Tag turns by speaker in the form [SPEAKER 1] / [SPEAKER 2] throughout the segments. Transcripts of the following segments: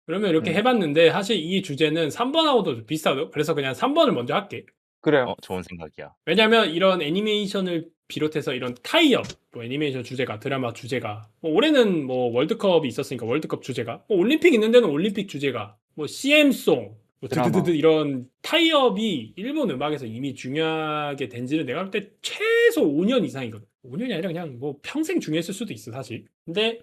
[SPEAKER 1] 그러면 이렇게 해봤는데 사실 이 주제는 3번하고도 좀 비슷하죠. 그래서 그냥 3번을 먼저 할게.
[SPEAKER 2] 그래요.
[SPEAKER 3] 좋은 생각이야.
[SPEAKER 1] 왜냐면 이런 애니메이션을 비롯해서 이런 타이업, 뭐 애니메이션 주제가, 드라마 주제가, 뭐 올해는 뭐 월드컵이 있었으니까 월드컵 주제가, 뭐 올림픽 있는 데는 올림픽 주제가, 뭐 CM송, 뭐
[SPEAKER 2] 드라마.
[SPEAKER 1] 드드드드 이런 타이업이 일본 음악에서 이미 중요하게 된 지는 내가 볼 때 최소 5년 이상이거든. 5년이 아니라 그냥 뭐 평생 중요했을 수도 있어, 사실. 근데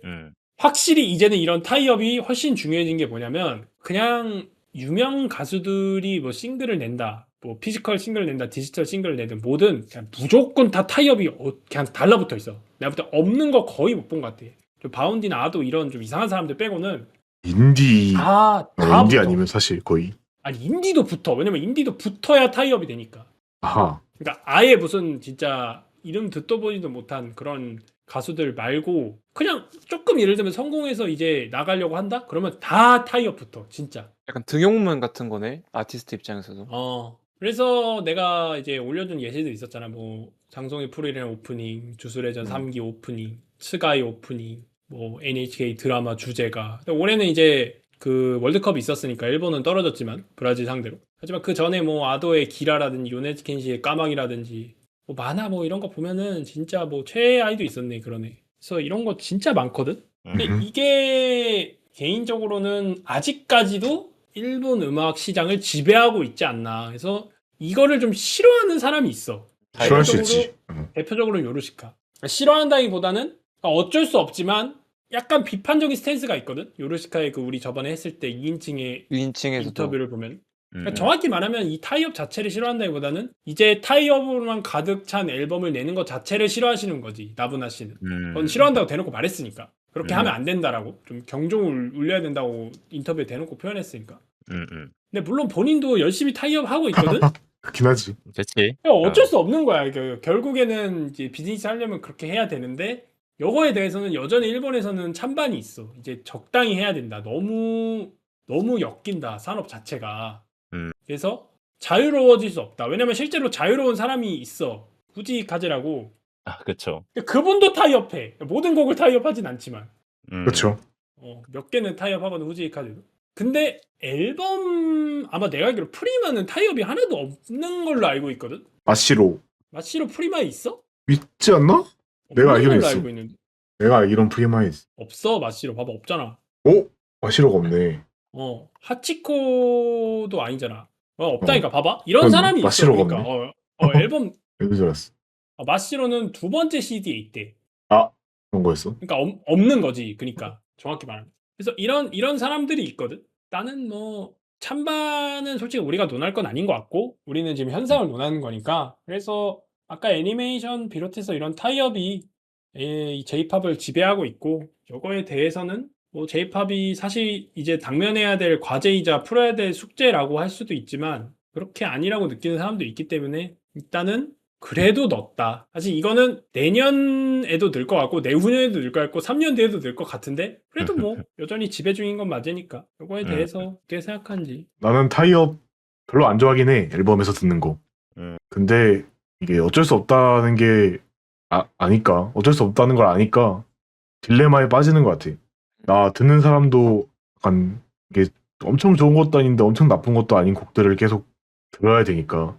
[SPEAKER 1] 확실히 이제는 이런 타이업이 훨씬 중요해진 게 뭐냐면 그냥 유명 가수들이 뭐 싱글을 낸다, 뭐 피지컬 싱글을 낸다, 디지털 싱글을 내든 뭐든 그냥 무조건 다 타이업이 그냥 달라붙어 있어. 내가 볼 때 없는 거 거의 못 본 것 같아. 좀 바운디나 아도 이런 좀 이상한 사람들 빼고는
[SPEAKER 4] 인디
[SPEAKER 1] 다
[SPEAKER 4] 인디
[SPEAKER 1] 붙어.
[SPEAKER 4] 아니면 사실 거의.
[SPEAKER 1] 아니 인디도 붙어. 왜냐면 인디도 붙어야 타이업이 되니까.
[SPEAKER 4] 아하.
[SPEAKER 1] 그러니까 아예 무슨 진짜 이름 듣도 보지도 못한 그런 가수들 말고 그냥 조금 예를 들면 성공해서 이제 나가려고 한다? 그러면 다 타이업 붙어. 진짜.
[SPEAKER 2] 약간 등용문 같은 거네. 아티스트 입장에서도.
[SPEAKER 1] 그래서 내가 이제 올려준 예시들 있었잖아. 뭐 장송의 프리랜 오프닝, 주술회전 3기 오프닝, 스가이 오프닝, 뭐 NHK 드라마 주제가. 올해는 이제 그 월드컵이 있었으니까 일본은 떨어졌지만 브라질 상대로. 하지만 그 전에 뭐 아도의 기라라든지 요네즈켄시의 까마귀라든지 뭐 만화 뭐 이런 거 보면은 진짜 뭐 최애 아이도 있었네 그러네. 그래서 이런 거 진짜 많거든. 근데 이게 개인적으로는 아직까지도 일본 음악 시장을 지배하고 있지 않나. 그래서 이거를 좀 싫어하는 사람이 있어.
[SPEAKER 4] 싫어할 수 있지.
[SPEAKER 1] 대표적으로 요르시카. 싫어한다기보다는 어쩔 수 없지만 약간 비판적인 스탠스가 있거든. 요르시카의 그 우리 저번에 했을 때 2인칭의
[SPEAKER 2] 2인칭에서도
[SPEAKER 1] 인터뷰를 보면. 그러니까 정확히 말하면 이 타이업 자체를 싫어한다기보다는 이제 타이업으로만 가득 찬 앨범을 내는 것 자체를 싫어하시는 거지. 나부나 씨는. 그건 싫어한다고 대놓고 말했으니까. 그렇게 하면 안 된다라고. 좀 경종을 울려야 된다고 인터뷰에 대놓고 표현했으니까. 근데 물론 본인도 열심히 타이업 하고 있거든.
[SPEAKER 4] 그렇긴 하지.
[SPEAKER 3] 그치.
[SPEAKER 1] 어쩔 수 없는 거야. 결국에는 이제 비즈니스 하려면 그렇게 해야 되는데 요거에 대해서는 여전히 일본에서는 찬반이 있어. 이제 적당히 해야 된다. 너무 엮인다. 산업 자체가. 그래서 자유로워질 수 없다. 왜냐면 실제로 자유로운 사람이 있어. 후지 카즈라고.
[SPEAKER 3] 그쵸.
[SPEAKER 1] 그분도 타이업해. 모든 곡을 타이업하진 않지만.
[SPEAKER 4] 그렇죠.
[SPEAKER 1] 몇 개는 타이업하거든 후지 카즈도. 근데 앨범 아마 내가 알기로 프리마는 타이업이 하나도 없는 걸로 알고 있거든.
[SPEAKER 4] 마시로
[SPEAKER 1] 마시로 프리마에 있어?
[SPEAKER 4] 있지 않나? 내가
[SPEAKER 1] 없는
[SPEAKER 4] 알기로는
[SPEAKER 1] 걸로
[SPEAKER 4] 있어.
[SPEAKER 1] 알고 있는데.
[SPEAKER 4] 내가 알기론 프리마에 있어.
[SPEAKER 1] 없어 마시로. 봐봐 없잖아.
[SPEAKER 4] 마시로가 없네.
[SPEAKER 1] 하치코도 아니잖아. 없다니까 봐봐. 이런 사람이 있어.
[SPEAKER 4] 마시로가
[SPEAKER 1] 그러니까
[SPEAKER 4] 없네.
[SPEAKER 1] 앨범
[SPEAKER 4] 왜 줄았어?
[SPEAKER 1] 마시로는 두 번째 CD에 있대.
[SPEAKER 4] 그런 거였어?
[SPEAKER 1] 그러니까 없는 거지. 그러니까 정확히 말하면. 그래서 이런 사람들이 있거든. 나는 뭐 찬반은 솔직히 우리가 논할 건 아닌 것 같고 우리는 지금 현상을 논하는 거니까. 그래서 아까 애니메이션 비롯해서 이런 타이업이 이 J-팝을 지배하고 있고 이거에 대해서는 뭐 J-팝이 사실 이제 당면해야 될 과제이자 풀어야 될 숙제라고 할 수도 있지만 그렇게 아니라고 느끼는 사람도 있기 때문에 일단은 그래도 넣었다. 사실 이거는 내년에도 늘 것 같고 내후년에도 늘 것 같고 3년 뒤에도 늘 것 같은데 그래도 뭐 여전히 지배 중인 건 맞으니까 이거에 대해서 어떻게 생각하는지.
[SPEAKER 4] 나는 타이업 별로 안 좋아하긴 해. 앨범에서 듣는 거. 근데 이게 어쩔 수 없다는 게 아니까. 어쩔 수 없다는 걸 아니까 딜레마에 빠지는 것 같아. 나 듣는 사람도 약간 이게 엄청 좋은 것도 아닌데 엄청 나쁜 것도 아닌 곡들을 계속 들어야 되니까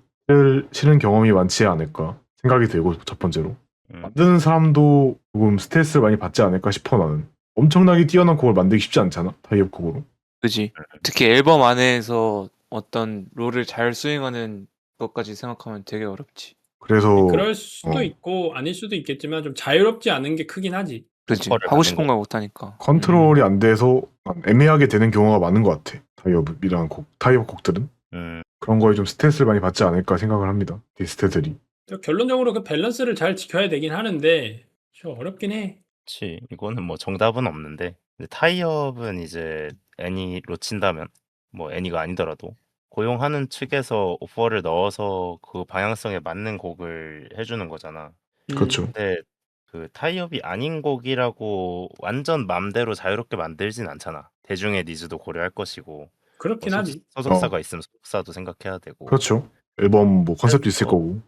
[SPEAKER 4] 싫은 경험이 많지 않을까 생각이 들고 첫 번째로 만드는 사람도 조금 스트레스를 많이 받지 않을까 싶어. 나는 엄청나게 뛰어난 곡을 만들기 쉽지 않잖아 타이업 곡으로.
[SPEAKER 2] 그지. 특히 앨범 안에서 어떤 롤을 잘 수행하는 것까지 생각하면 되게 어렵지.
[SPEAKER 4] 그래서
[SPEAKER 1] 그럴 수도 있고 아닐 수도 있겠지만 좀 자유롭지 않은 게 크긴 하지.
[SPEAKER 2] 그지. 하고 싶은 걸 못하니까.
[SPEAKER 4] 컨트롤이 안 돼서 애매하게 되는 경우가 많은 것 같아. 타이업 곡들은 그런 거에 좀 스트레스를 많이 받지 않을까 생각을 합니다. 디스트들이.
[SPEAKER 1] 결론적으로 그 밸런스를 잘 지켜야 되긴 하는데 좀 어렵긴 해.
[SPEAKER 3] 그치. 이거는 뭐 정답은 없는데 근데 타이업은 이제 애니로 친다면 뭐 애니가 아니더라도 고용하는 측에서 오퍼를 넣어서 그 방향성에 맞는 곡을 해주는 거잖아.
[SPEAKER 4] 그렇죠.
[SPEAKER 3] 근데 그 타이업이 아닌 곡이라고 완전 맘대로 자유롭게 만들진 않잖아. 대중의 니즈도 고려할 것이고
[SPEAKER 1] 그렇긴 하지.
[SPEAKER 3] 소속사가 있으면 소속사도 생각해야 되고.
[SPEAKER 4] 그렇죠. 앨범 뭐 컨셉도 있을 거고.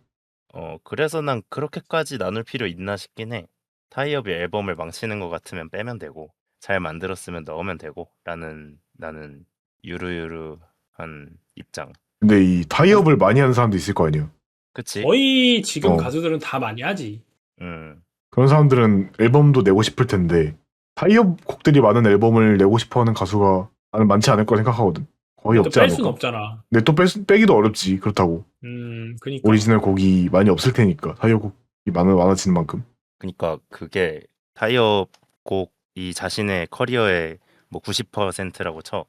[SPEAKER 3] 그래서 난 그렇게까지 나눌 필요 있나 싶긴 해. 타이업이 앨범을 망치는 것 같으면 빼면 되고 잘 만들었으면 넣으면 되고 라는 나는 유르유르한 입장.
[SPEAKER 4] 근데 이 타이업을 많이 하는 사람도 있을 거 아니에요.
[SPEAKER 3] 그치?
[SPEAKER 1] 거의 지금
[SPEAKER 4] 어.
[SPEAKER 1] 가수들은 다 많이 하지.
[SPEAKER 4] 그런 사람들은 앨범도 내고 싶을 텐데 타이업 곡들이 많은 앨범을 내고 싶어하는 가수가 나는 많지 않을 거라 생각하거든. 거의
[SPEAKER 1] 또
[SPEAKER 4] 없지
[SPEAKER 1] 뺄 수는
[SPEAKER 4] 않을까.
[SPEAKER 1] 없잖아.
[SPEAKER 4] 근데 또 빼기도 어렵지. 그렇다고
[SPEAKER 1] 그니까.
[SPEAKER 4] 오리지널 곡이 많이 없을 테니까 타이업 곡이 많아지는 만큼.
[SPEAKER 3] 그러니까 그게 타이업 곡이 자신의 커리어의 뭐 90%라고 쳐.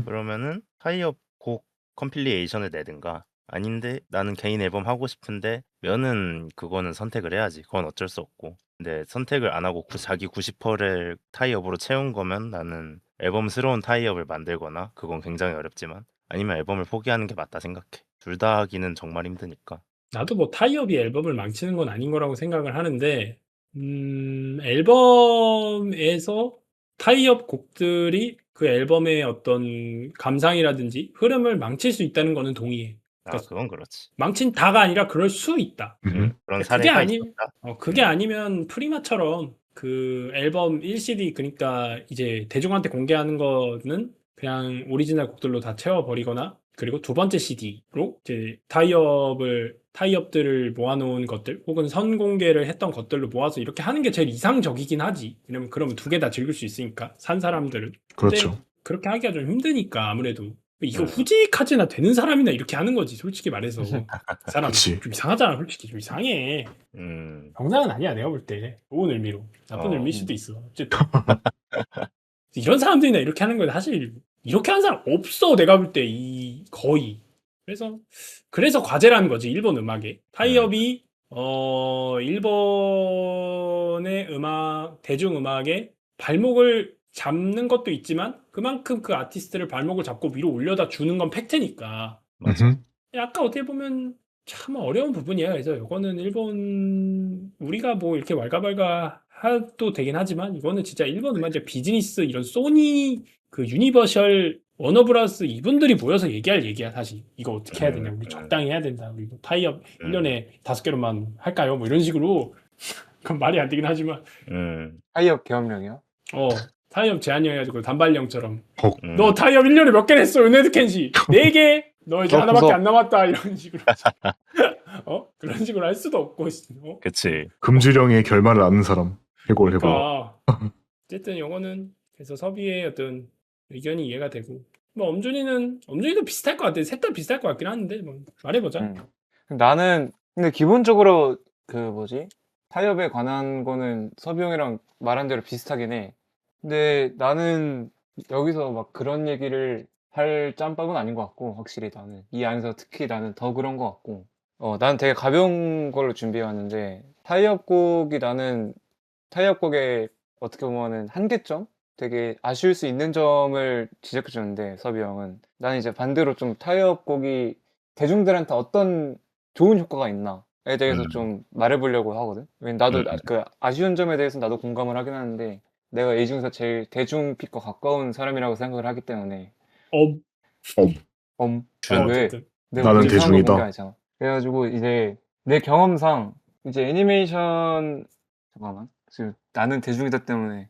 [SPEAKER 3] 그러면은 타이업 곡 컴필리에이션을 내든가 아닌데 나는 개인 앨범 하고 싶은데 면은 그거는 선택을 해야지. 그건 어쩔 수 없고. 근데 선택을 안 하고 자기 90%를 타이업으로 채운 거면 나는 앨범스러운 타이업을 만들거나 그건 굉장히 어렵지만 아니면 앨범을 포기하는 게 맞다 생각해. 둘 다 하기는 정말 힘드니까.
[SPEAKER 1] 나도 뭐 타이업이 앨범을 망치는 건 아닌 거라고 생각을 하는데, 앨범에서 타이업 곡들이 그 앨범의 어떤 감상이라든지 흐름을 망칠 수 있다는 거는 동의해.
[SPEAKER 3] 아,
[SPEAKER 1] 그러니까
[SPEAKER 3] 그건 그렇지.
[SPEAKER 1] 망친다가 아니라 그럴 수 있다.
[SPEAKER 3] 그런
[SPEAKER 1] 그게
[SPEAKER 3] 사례가
[SPEAKER 1] 아니,
[SPEAKER 3] 있었다.
[SPEAKER 1] 그게 아니면 프리마처럼 그 앨범 1CD, 그러니까 이제 대중한테 공개하는 거는 그냥 오리지널 곡들로 다 채워버리거나, 그리고 두 번째 CD로 이제 타이업들을 모아놓은 것들, 혹은 선공개를 했던 것들로 모아서 이렇게 하는 게 제일 이상적이긴 하지. 왜냐면 그러면 두 개 다 즐길 수 있으니까, 산 사람들은.
[SPEAKER 4] 그렇죠.
[SPEAKER 1] 근데 그렇게 하기가 좀 힘드니까 아무래도. 이거 후지까지나 되는 사람이나 이렇게 하는 거지, 솔직히 말해서. 그 사람
[SPEAKER 4] 그치.
[SPEAKER 1] 좀 이상하잖아, 솔직히. 좀 이상해. 정상은 아니야, 내가 볼 때. 좋은 의미로. 나쁜 의미일 수도 있어. 어쨌든. 이런 사람들이나 이렇게 하는 건 사실, 이렇게 하는 사람 없어, 내가 볼 때, 거의. 그래서 과제라는 거지, 일본 음악에. 타이업이, 일본의 대중음악에 발목을 잡는 것도 있지만, 그만큼 그 아티스트를 발목을 잡고 위로 올려다 주는 건 팩트니까.
[SPEAKER 3] 맞아.
[SPEAKER 1] 약간 어떻게 보면 참 어려운 부분이야. 그래서 이거는 우리가 뭐 이렇게 왈가왈가 해도 되긴 하지만, 이거는 진짜 일본 음악 이제 비즈니스, 이런 소니, 그 유니버셜, 워너브라스 이분들이 모여서 얘기할 얘기야, 사실. 이거 어떻게 해야 되냐, 우리 적당히 해야 된다, 우리 뭐 타이업 1년에 5개로만 할까요, 뭐 이런 식으로. 그건 말이 안 되긴 하지만,
[SPEAKER 2] 타이업 계엄령이요?
[SPEAKER 1] 타이업 제한이어가지고 단발령처럼
[SPEAKER 3] 음.
[SPEAKER 1] 너 타이업 1년에 몇 개 냈어, 은헤드 켄시 4개? 너 이제 하나밖에 안 남았다, 이런 식으로. 그런 식으로 할 수도 없고.
[SPEAKER 3] 그치.
[SPEAKER 4] 금주령의 결말을 아는 사람. 해골.
[SPEAKER 1] 그러니까 어쨌든 요거는 그래서 섭이의 어떤 의견이 이해가 되고, 뭐 엄준이도 비슷할 것 같아. 셋 다 비슷할 것 같긴 한데, 뭐 말해보자.
[SPEAKER 2] 나는 근데 기본적으로 그 뭐지? 타이업에 관한 거는 섭이 형이랑 말한 대로 비슷하긴 해. 근데 나는 여기서 막 그런 얘기를 할 짬밥은 아닌 것 같고, 확실히 나는 이 안에서 특히 나는 더 그런 것 같고, 나는 되게 가벼운 걸로 준비해 왔는데, 나는 타이업 곡의 어떻게 보면은 한계점? 되게 아쉬울 수 있는 점을 지적해 주는데, 섭이 형은 나는 이제 반대로 좀 타이업 곡이 대중들한테 어떤 좋은 효과가 있나에 대해서 좀 말해보려고 하거든. 왜냐면 나도 그 아쉬운 점에 대해서 나도 공감을 하긴 하는데, 내가 이 중에서 제일 대중픽과 가까운 사람이라고 생각을 하기 때문에. 왜?
[SPEAKER 1] 어쨌든
[SPEAKER 2] 내가
[SPEAKER 4] 나는
[SPEAKER 2] 문제 삼은 거 본 게
[SPEAKER 4] 대중이다.
[SPEAKER 2] 아니잖아. 그래가지고 이제 내 경험상 이제 애니메이션, 잠깐만, 지금 나는 대중이다 때문에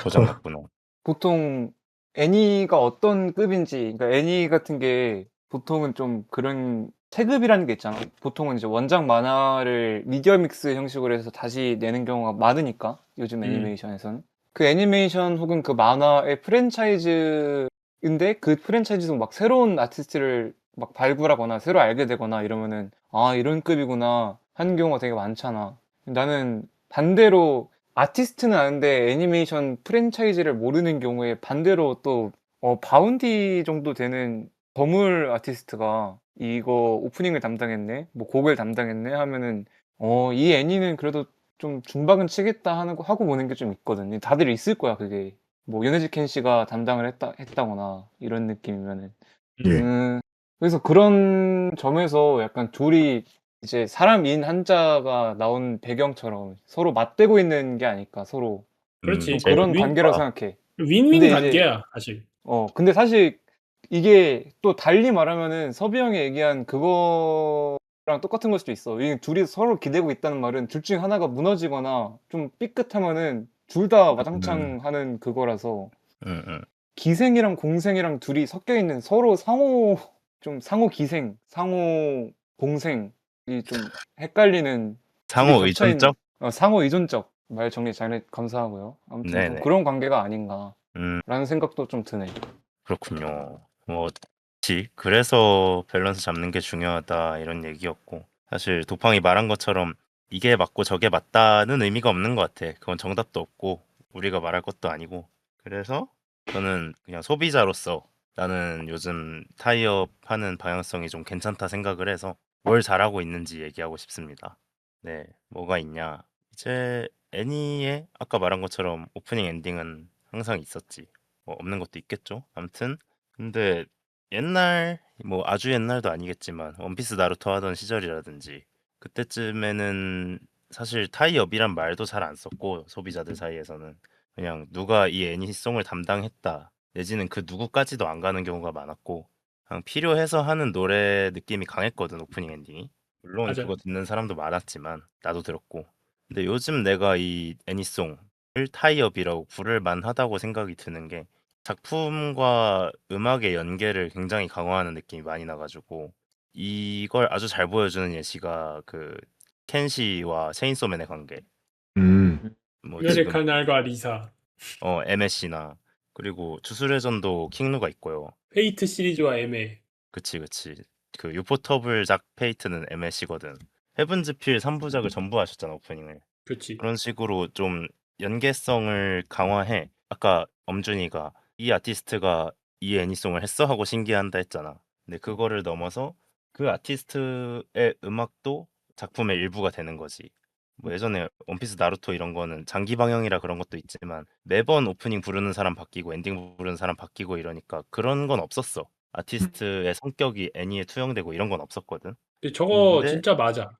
[SPEAKER 3] 고장났구나.
[SPEAKER 2] 보통 애니가 어떤 급인지, 그러니까 애니 같은 게 보통은 좀 그런 체급이라는 게 있잖아. 보통은 이제 원작 만화를 미디어 믹스 형식으로 해서 다시 내는 경우가 많으니까, 요즘 애니메이션에서는. 그 애니메이션 혹은 그 만화의 프랜차이즈인데, 그 프랜차이즈도 막 새로운 아티스트를 막 발굴하거나 새로 알게 되거나 이러면은, 아, 이런 급이구나 하는 경우가 되게 많잖아. 나는 반대로 아티스트는 아는데 애니메이션 프랜차이즈를 모르는 경우에 반대로 또 바운티 정도 되는 거물 아티스트가 이거 오프닝을 담당했네, 뭐 곡을 담당했네 하면은 이 애니는 그래도 좀 중박은 치겠다 하고 보는 게 좀 있거든. 다들 있을 거야, 그게. 뭐 요네즈 켄 씨가 담당을 했다거나 이런 느낌이면은.
[SPEAKER 4] 예.
[SPEAKER 2] 그래서 그런 점에서 약간 둘이 이제 사람인 한자가 나온 배경처럼 서로 맞대고 있는 게 아닐까, 서로.
[SPEAKER 1] 그렇지.
[SPEAKER 2] 좀 그런 관계라고 생각해.
[SPEAKER 1] 윈윈
[SPEAKER 2] 근데 이제
[SPEAKER 1] 관계야, 사실.
[SPEAKER 2] 근데 사실 이게 또 달리 말하면은 섭이 형이 얘기한 그거랑 똑같은 걸 수도 있어. 이 둘이 서로 기대고 있다는 말은 둘 중에 하나가 무너지거나 좀 삐끗하면은 둘 다 와장창 하는 그거라서. 기생이랑 공생이랑 둘이 섞여 있는 서로 상호 기생, 상호 공생이 좀 헷갈리는 둘이
[SPEAKER 3] 상호
[SPEAKER 2] 겹쳐 있는
[SPEAKER 3] 의존적?
[SPEAKER 2] 상호 의존적 말 정리 잘 감사하고요. 아무튼 좀
[SPEAKER 3] 네네.
[SPEAKER 2] 그런 관계가 아닌가라는
[SPEAKER 3] 음,
[SPEAKER 2] 생각도 좀 드네.
[SPEAKER 3] 그렇군요. 그치. 그래서 밸런스 잡는 게 중요하다 이런 얘기였고 사실 도팡이 말한 것처럼 이게 맞고 저게 맞다는 의미가 없는 것 같아. 그건 정답도 없고 우리가 말할 것도 아니고 그래서 저는 그냥 소비자로서 나는 요즘 타이업 하는 방향성이 좀 괜찮다 생각을 해서 뭘 잘하고 있는지 얘기하고 싶습니다. 네, 뭐가 있냐. 이제 애니의 아까 말한 것처럼 오프닝 엔딩은 항상 있었지. 뭐 없는 것도 있겠죠. 아무튼 근데 옛날 뭐 아주 옛날도 아니겠지만 원피스 나루토 하던 시절이라든지 그때쯤에는 사실 타이업이란 말도 잘 안 썼고 소비자들 사이에서는 그냥 누가 이 애니송을 담당했다 내지는 그 누구까지도 안 가는 경우가 많았고 그냥 필요해서 하는 노래 느낌이 강했거든 오프닝 엔딩이 물론
[SPEAKER 1] 맞아.
[SPEAKER 3] 그거 듣는 사람도 많았지만 나도 들었고 근데 요즘 내가 이 애니송을 타이업이라고 부를 만하다고 생각이 드는 게 작품과 음악의 연계를 굉장히 강화하는 느낌이 많이 나가지고 이걸 아주 잘 보여주는 예시가 그 켄시와 체인소맨의 관계.
[SPEAKER 4] 음.
[SPEAKER 3] 뭐
[SPEAKER 1] 듀얼의
[SPEAKER 3] 지금
[SPEAKER 1] 칼날과 리사,
[SPEAKER 3] MSC나 그리고 주술회전도 킹누가 있고요.
[SPEAKER 1] 페이트 시리즈와 애매.
[SPEAKER 3] 그치. 그 유포터블작 페이트는 MSC거든. 헤븐즈필 3부작을 전부 하셨잖아 오프닝을.
[SPEAKER 1] 그렇지.
[SPEAKER 3] 그런 식으로 좀 연계성을 강화해. 아까 엄준이가 이 아티스트가 이 애니송을 했어 하고 신기한다 했잖아. 근데 그거를 넘어서 그 아티스트의 음악도 작품의 일부가 되는 거지. 뭐 예전에 원피스 나루토 이런 거는 장기 방영이라 그런 것도 있지만 매번 오프닝 부르는 사람 바뀌고 엔딩 부르는 사람 바뀌고 이러니까 그런 건 없었어. 아티스트의 성격이 애니에 투영되고 이런 건 없었거든.
[SPEAKER 1] 근데 저거
[SPEAKER 3] 근데
[SPEAKER 1] 진짜 맞아.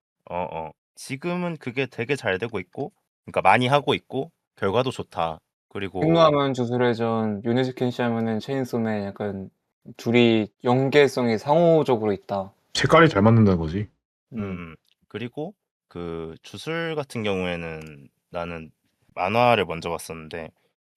[SPEAKER 3] 지금은 그게 되게 잘 되고 있고, 그러니까 많이 하고 있고, 결과도 좋다. 그리고,
[SPEAKER 2] 횡로하면 주술회전, 유니즈 켄시 하면은 체인소맨 약간 둘이 연계성이 상호적으로 있다.
[SPEAKER 4] 색깔이 잘 맞는다는 거지.
[SPEAKER 3] 음, 그리고 그 주술 같은 경우에는 나는 만화를 먼저 봤었는데,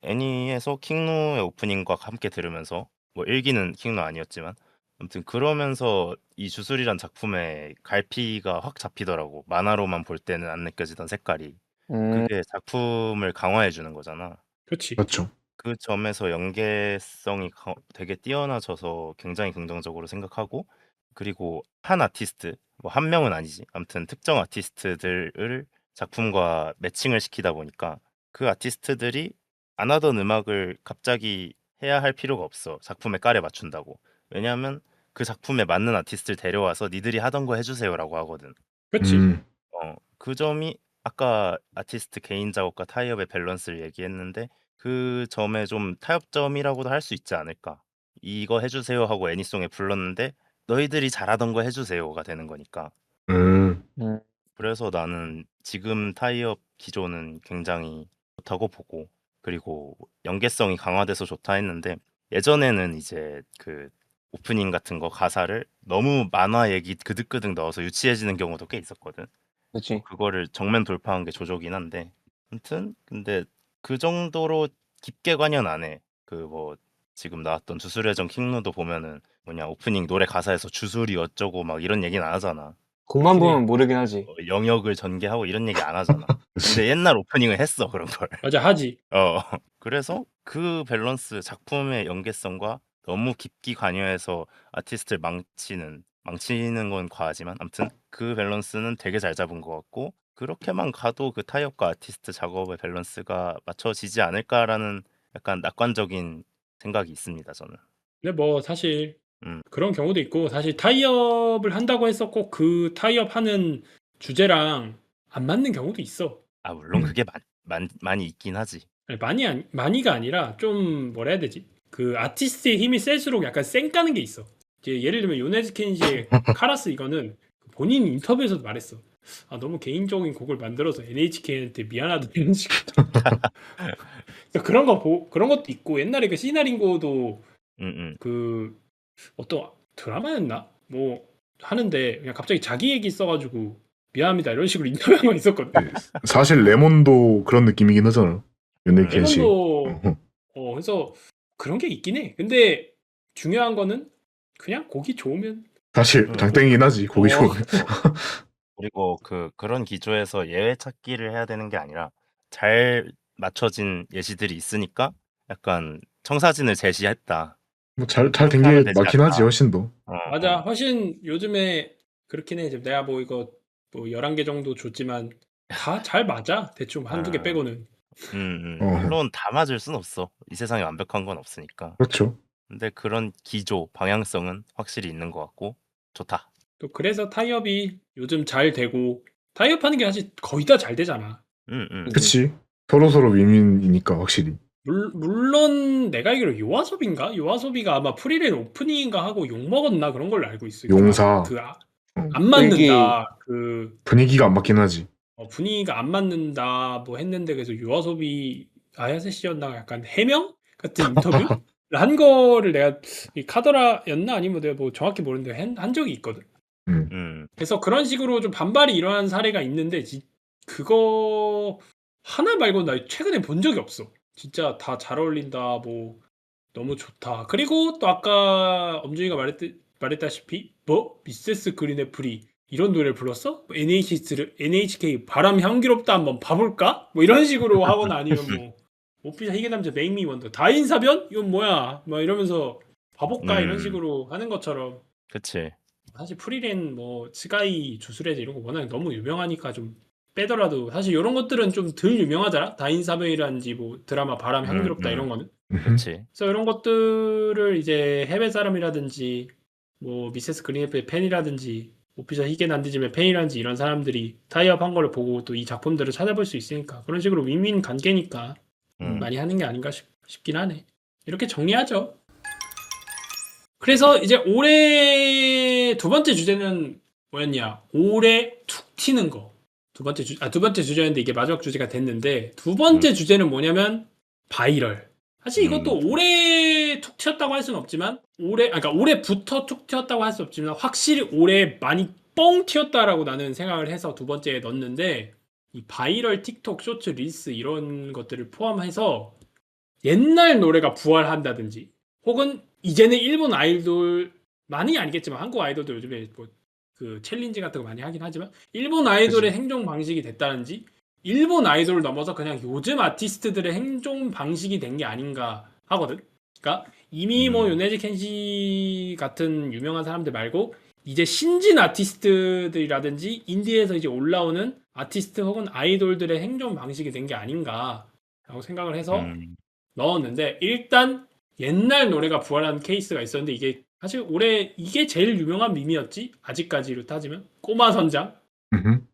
[SPEAKER 3] 애니에서 킹누의 오프닝과 함께 들으면서, 뭐 일기는 킹누 아니었지만, 아무튼 그러면서 이 주술이란 작품의 갈피가 확 잡히더라고. 만화로만 볼 때는 안 느껴지던 색깔이.
[SPEAKER 2] 음,
[SPEAKER 3] 그게 작품을 강화해 주는 거잖아.
[SPEAKER 1] 그렇지.
[SPEAKER 4] 그렇죠.
[SPEAKER 3] 그 점에서 연계성이 되게 뛰어나져서 굉장히 긍정적으로 생각하고 그리고 한 아티스트 뭐 한 명은 아니지 아무튼 특정 아티스트들을 작품과 매칭을 시키다 보니까 그 아티스트들이 안 하던 음악을 갑자기 해야 할 필요가 없어 작품에 깔에 맞춘다고 왜냐하면 그 작품에 맞는 아티스트를 데려와서 니들이 하던 거 해주세요라고 하거든.
[SPEAKER 1] 그렇지.
[SPEAKER 4] 음.
[SPEAKER 3] 그 점이 아까 아티스트 개인 작업과 타이업의 밸런스를 얘기했는데 그 점에 좀 타협점이라고도 할 수 있지 않을까. 이거 해주세요 하고 애니송에 불렀는데 너희들이 잘하던 거 해주세요가 되는 거니까.
[SPEAKER 4] 음.
[SPEAKER 2] 음,
[SPEAKER 3] 그래서 나는 지금 타이업 기조는 굉장히 좋다고 보고 그리고 연계성이 강화돼서 좋다 했는데 예전에는 이제 그 오프닝 같은 거 가사를 너무 만화 얘기 그득그득 넣어서 유치해지는 경우도 꽤 있었거든.
[SPEAKER 2] 그치.
[SPEAKER 3] 그거를 정면 돌파한 게 조조긴 한데 아무튼 근데 그 정도로 깊게 관여는 안 해. 그 뭐 지금 나왔던 주술회전 킹누도 보면은 뭐냐 오프닝 노래 가사에서 주술이 어쩌고 막 이런 얘기는 안 하잖아.
[SPEAKER 2] 곡만
[SPEAKER 1] 그렇긴 해.
[SPEAKER 2] 보면 모르긴 하지.
[SPEAKER 3] 영역을 전개하고 이런 얘기 안 하잖아.
[SPEAKER 4] 그치.
[SPEAKER 3] 근데 옛날 오프닝은 했어 그런 걸.
[SPEAKER 1] 맞아, 하지.
[SPEAKER 3] 그래서 그 밸런스 작품의 연계성과 너무 깊게 관여해서 아티스트를 망치는 건 과하지만 아무튼 그 밸런스는 되게 잘 잡은 것 같고 그렇게만 가도 그 타이업과 아티스트 작업의 밸런스가 맞춰지지 않을까라는 약간 낙관적인 생각이 있습니다 저는.
[SPEAKER 1] 근데 뭐 사실
[SPEAKER 3] 음.
[SPEAKER 1] 그런 경우도 있고 사실 타이업을 한다고 해서 꼭 그 타이업 하는 주제랑 안 맞는 경우도 있어.
[SPEAKER 3] 물론 그게 많이 있긴 하지.
[SPEAKER 1] 아니, 많이가 아니라 좀 뭐라 해야 되지? 그 아티스트의 힘이 셀수록 약간 쌩까는 게 있어. 이제 예를 들면 요네즈 켄지의 카라스 이거는 본인 인터뷰에서도 말했어. 아, 너무 개인적인 곡을 만들어서 NHK한테 미안하다 이런 식으로. 그래서 그런 것도 있고 옛날에 그 시나링고도
[SPEAKER 3] 음.
[SPEAKER 1] 그 어떤 드라마였나? 뭐 하는데 그냥 갑자기 자기 얘기 써가지고 미안합니다 이런 식으로 인터뷰한 거 있었거든.
[SPEAKER 4] 사실 레몬도 그런 느낌이긴 하잖아. 윤네켄 씨.
[SPEAKER 1] 레몬도 그래서 그런 게 있긴 해. 근데 중요한 거는 그냥 곡이 좋으면
[SPEAKER 4] 사실 장땡이긴 하지 고기
[SPEAKER 1] 어.
[SPEAKER 4] 좋으면.
[SPEAKER 3] 그리고 그런 기조에서 예외 찾기를 해야 되는 게 아니라 잘 맞춰진 예시들이 있으니까 약간 청사진을 제시했다.
[SPEAKER 4] 뭐잘 된
[SPEAKER 3] 그렇게 하면
[SPEAKER 4] 게
[SPEAKER 3] 되지
[SPEAKER 4] 맞긴 하지
[SPEAKER 3] 않나.
[SPEAKER 4] 훨씬 더.
[SPEAKER 1] 맞아. 훨씬 요즘에 그렇긴 해. 지금 내가 뭐 이거 뭐 11개 정도 줬지만 다 잘 맞아. 대충 한두 개 빼고는.
[SPEAKER 3] 물론 다 맞을 순 없어. 이 세상에 완벽한 건 없으니까.
[SPEAKER 4] 그렇죠.
[SPEAKER 3] 근데 그런 기조, 방향성은 확실히 있는 것 같고 좋다.
[SPEAKER 1] 또 그래서 타이업이 요즘 잘 되고 타이업 하는 게 사실 거의 다 잘 되잖아.
[SPEAKER 4] 그치. 서로서로 윈윈이니까 확실히.
[SPEAKER 1] 물론 내가 알기로 요아소비인가? 요아소비가 아마 프리랜 오프닝인가 하고 욕먹었나 그런 걸로 알고 있어.
[SPEAKER 4] 용사.
[SPEAKER 1] 안 맞는다. 그
[SPEAKER 4] 분위기가 안 맞긴 하지.
[SPEAKER 1] 분위기가 안 맞는다 뭐 했는데 그래서 요아소비 아야세 씨였나 약간 해명 같은 인터뷰를 한 거를 내가 이 카더라였나 아니면 내가 뭐 정확히 모르는데 한 적이 있거든. 그래서 그런 식으로 좀 반발이 일어난 사례가 있는데 그거 하나 말고 나 최근에 본 적이 없어. 진짜 다 잘 어울린다 뭐 너무 좋다. 그리고 또 아까 엄준이가 말했다시피 뭐 미세스 그린의 프리 이런 노래를 불렀어? 뭐 NHK 바람 향기롭다 한번 봐볼까? 뭐 이런 식으로 하거나 아니면 뭐 오피셜 희귀 남자 메이미 원더 다인사변? 이건 뭐야? 막 이러면서 봐볼까? 이런 식으로 하는 것처럼
[SPEAKER 3] 그치.
[SPEAKER 1] 사실 프리랜 뭐 츠가이 주술래제 이런 거 워낙 너무 유명하니까 좀 빼더라도 사실 이런 것들은 좀 덜 유명하잖아. 다인사변이라든지 뭐 드라마 바람 향기롭다 이런 거는.
[SPEAKER 3] 그치.
[SPEAKER 1] 그래서 이런 것들을 이제 해외 사람이라든지 뭐 미세스 그린애플의 팬이라든지 오피셜 희게 난디즘의 팬이라든지 이런 사람들이 타이업 한 거를 보고 또 이 작품들을 찾아볼 수 있으니까 그런 식으로 윈윈 관계니까 많이 하는 게 아닌가 싶긴 하네. 이렇게 정리하죠. 그래서 이제 올해 두 번째 주제는 뭐였냐? 올해 툭 튀는 거. 두 번째 주제였는데 이게 마지막 주제가 됐는데 두 번째 주제는 뭐냐면 바이럴. 사실 이것도 올해 툭 튀었다고 할 수는 없지만 그러니까 올해부터 툭 튀었다고 할 수 없지만 확실히 올해 많이 뻥 튀었다라고 나는 생각을 해서 두 번째에 넣었는데 이 바이럴 틱톡 쇼츠 릴스 이런 것들을 포함해서 옛날 노래가 부활한다든지 혹은 이제는 일본 아이돌 많이 아니겠지만 한국 아이돌도 요즘에 뭐 그 챌린지 같은 거 많이 하긴 하지만 일본 아이돌의 행동 방식이 됐다든지 일본 아이돌을 넘어서 그냥 요즘 아티스트들의 행동 방식이 된 게 아닌가 하거든. 그러니까 이미 뭐 요네즈 켄시 같은 유명한 사람들 말고 이제 신진 아티스트들이라든지 인디에서 이제 올라오는 아티스트 혹은 아이돌들의 행동 방식이 된 게 아닌가라고 생각을 해서 넣었는데 일단 옛날 노래가 부활한 케이스가 있었는데 이게 사실 올해 이게 제일 유명한 밈이었지 아직까지로 따지면 꼬마 선장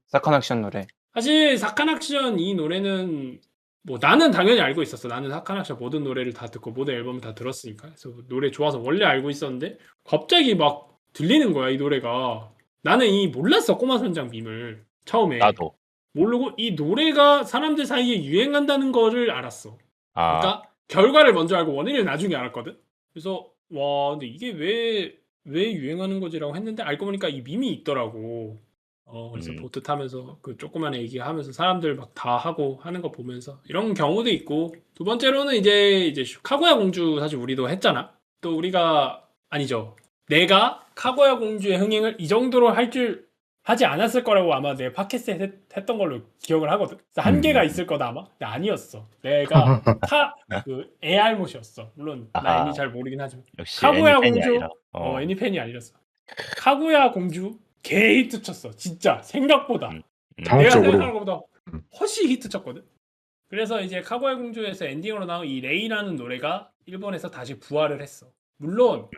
[SPEAKER 2] 사카낙션 노래.
[SPEAKER 1] 사실 사카낙션 이 노래는 뭐 나는 당연히 알고 있었어. 나는 사카낙션 모든 노래를 다 듣고 모든 앨범을 다 들었으니까 그래서 노래 좋아서 원래 알고 있었는데 갑자기 막 들리는 거야 이 노래가. 나는 이 몰랐어 꼬마 선장 밈을 처음에
[SPEAKER 3] 나도.
[SPEAKER 1] 모르고 이 노래가 사람들 사이에 유행한다는 거를 알았어.
[SPEAKER 3] 아,
[SPEAKER 1] 그러니까 결과를 먼저 알고 원인을 나중에 알았거든. 그래서 와 근데 이게 왜 유행하는 거지라고 했는데 알고 보니까 이 밈이 있더라고. 그래서 보트 타면서 그 조그만 애기 하면서 사람들 막 다 하고 하는 거 보면서 이런 경우도 있고 두 번째로는 이제 카구야 공주 사실 우리도 했잖아. 또 우리가 아니죠. 내가 카구야 공주의 흥행을 이 정도로 할 줄 하지 않았을 거라고 아마 내 팟캐스트에 했던 걸로 기억을 하거든. 그래서 한계가 있을 거다 아마. 근데 아니었어. 내가 그 애알못이었어. 물론 나
[SPEAKER 3] 아하.
[SPEAKER 1] 애니 잘 모르긴 하지만
[SPEAKER 3] 역시
[SPEAKER 1] 카구야
[SPEAKER 3] 애니 팬이
[SPEAKER 1] 공주
[SPEAKER 3] 아니라.
[SPEAKER 1] 애니 팬이 아니었어. 카구야 공주 개 히트 쳤어. 진짜 생각보다 내가
[SPEAKER 4] 상업적으로.
[SPEAKER 1] 생각하는 것보다 훨씬 히트 쳤거든. 그래서 이제 카구야 공주에서 엔딩으로 나온 이 레이라는 노래가 일본에서 다시 부활을 했어. 물론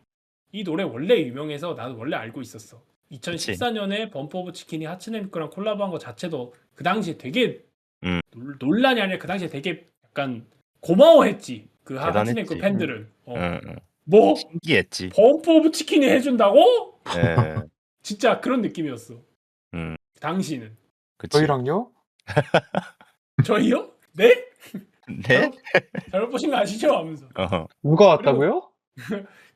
[SPEAKER 1] 이 노래 원래 유명해서 나도 원래 알고 있었어. 2014년에 범프 오브 치킨이 하츠네 미쿠랑 콜라보한 거 자체도 그 당시에 되게 논란이 아니라 그 당시에 되게 약간 고마워했지. 그 하츠네 미쿠
[SPEAKER 3] 대단했지.
[SPEAKER 1] 팬들은.
[SPEAKER 3] 응.
[SPEAKER 1] 뭐
[SPEAKER 3] 신기했지.
[SPEAKER 1] 범프 오브 치킨이 해준다고?
[SPEAKER 3] 예.
[SPEAKER 1] 진짜 그런 느낌이었어. 당시는.
[SPEAKER 3] 그치.
[SPEAKER 2] 저희랑요?
[SPEAKER 1] 저희요? 네?
[SPEAKER 3] 네?
[SPEAKER 1] 잘못 보신 거 아시죠? 하면서.
[SPEAKER 2] 누가 왔다고요?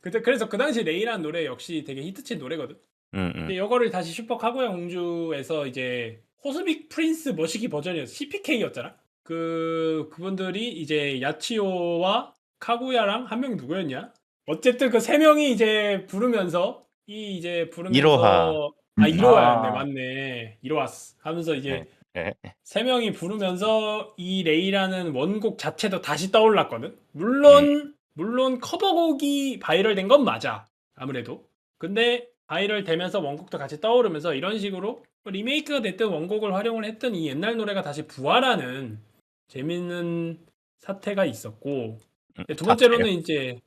[SPEAKER 1] 그래서 그 당시 레이라는 노래 역시 되게 히트친 노래거든. 근데 이거를 다시 슈퍼 카구야 공주에서 이제 호스빅 프린스 머시기 버전이었어. CPK였잖아. 그분들이 이제 야치오와 카구야랑 한 명이 누구였냐? 어쨌든 그 세 명이 이제 부르면서
[SPEAKER 3] 이로하.
[SPEAKER 1] 이로하였네.
[SPEAKER 2] 아.
[SPEAKER 1] 맞네. 이로하스 하면서 이제
[SPEAKER 3] 네.
[SPEAKER 1] 세 명이 부르면서 이 레이라는 원곡 자체도 다시 떠올랐거든. 물론 커버곡이 바이럴된 건 맞아. 아무래도. 근데 바이럴 되면서 원곡도 같이 떠오르면서 이런 식으로 리메이크가 됐든 원곡을 활용을 했든 이 옛날 노래가 다시 부활하는 재밌는 사태가 있었고, 두 번째로는 이제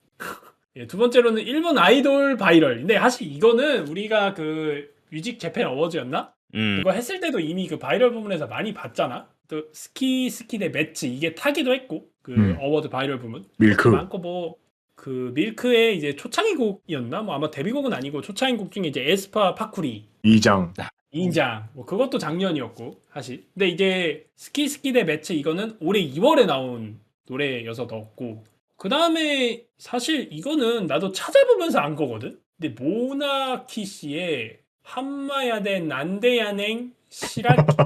[SPEAKER 1] 두 번째로는 일본 아이돌 바이럴. 근데 사실 이거는 우리가 그 뮤직 재팬 어워즈였나? 그거 했을 때도 이미 그 바이럴 부분에서 많이 봤잖아. 또 스키 대 매치 이게 타기도 했고 그 어워드 바이럴 부분
[SPEAKER 4] 밀크.
[SPEAKER 1] 많고 뭐 그 밀크의 이제 초창기 곡이었나? 뭐 아마 데뷔곡은 아니고 초창기 곡 중에 이제 에스파 파쿠리
[SPEAKER 4] 2장.
[SPEAKER 1] 인장 뭐 그것도 작년이었고 사실. 근데 이제 스키 대 매치 이거는 올해 2월에 나온 노래여서 넣었고, 그 다음에 사실 이거는 나도 찾아보면서 안 거거든. 근데 모나키 씨의 한마야데 난데야냉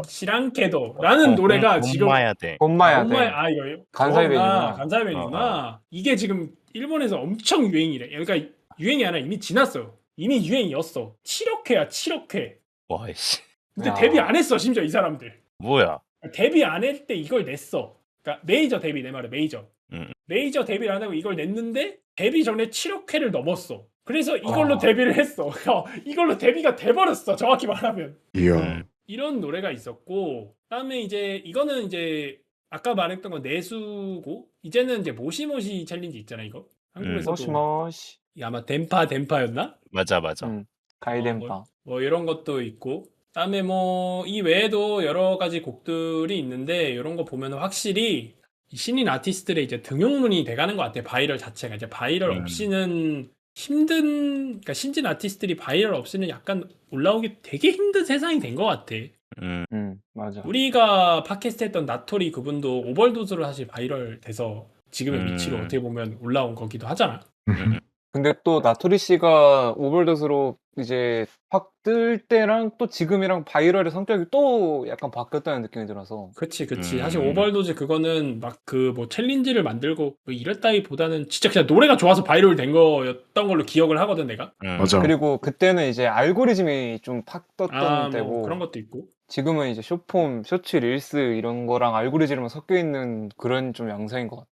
[SPEAKER 1] 시랑케도라는 노래가 지금
[SPEAKER 3] 엄마야 돼.
[SPEAKER 2] 엄마야 돼.
[SPEAKER 1] 이거
[SPEAKER 2] 간사이벤이구나.
[SPEAKER 1] 간사이벤이구나. 이게 지금 일본에서 엄청 유행이래. 그러니까 유행이 아니라 이미 지났어요. 이미 유행이었어. 7억 회야 7억 회.
[SPEAKER 3] 와이씨.
[SPEAKER 1] 근데
[SPEAKER 2] 야.
[SPEAKER 1] 데뷔 안 했어 심지어 이 사람들.
[SPEAKER 3] 뭐야?
[SPEAKER 1] 데뷔 안 할 때 이걸 냈어. 그러니까 메이저 데뷔 내 말은 메이저. 메이저 데뷔를 안 하고 이걸 냈는데 데뷔 전에 7억 회를 넘었어. 그래서 이걸로 데뷔를 했어. 이걸로 데뷔가 돼버렸어. 정확히 말하면.
[SPEAKER 4] 이야.
[SPEAKER 1] 이런 노래가 있었고, 그다음에 이제 이거는 이제 아까 말했던 건 내수고, 이제는 이제 모시모시 챌린지 있잖아 이거. 한국에서도
[SPEAKER 2] 모시모시.
[SPEAKER 1] 이게 아마 덴파였나?
[SPEAKER 3] 맞아.
[SPEAKER 2] 가이덴파.
[SPEAKER 1] 뭐 이런 것도 있고, 그다음에 뭐 이 외에도 여러 가지 곡들이 있는데 이런 거 보면 확실히 이 신인 아티스트들의 이제 등용문이 돼가는 것 같아. 바이럴 자체가 이제 바이럴 없이는 그러니까 신진 아티스트들이 바이럴 없이는 약간 올라오기 되게 힘든 세상이 된 것 같아.
[SPEAKER 2] 맞아.
[SPEAKER 1] 우리가 팟캐스트 했던 나토리 그분도 오버도즈로 사실 바이럴 돼서 지금의 위치로 어떻게 보면 올라온 거기도 하잖아.
[SPEAKER 2] 근데 또 나토리 씨가 오버도스로 이제 확 뜰 때랑 또 지금이랑 바이럴의 성격이 또 약간 바뀌었다는 느낌이 들어서.
[SPEAKER 1] 그치. 사실 오버도즈 그거는 막 그 뭐 챌린지를 만들고 뭐 이랬다기보다는 진짜 그냥 노래가 좋아서 바이럴 된 거였던 걸로 기억을 하거든 내가.
[SPEAKER 4] 맞아.
[SPEAKER 2] 그리고 그때는 이제 알고리즘이 좀 팍 떴던 때고,
[SPEAKER 1] 뭐 그런 것도 있고.
[SPEAKER 2] 지금은 이제 숏폼, 쇼츠, 릴스 이런 거랑 알고리즘만 섞여 있는 그런 좀 양상인 것 같아.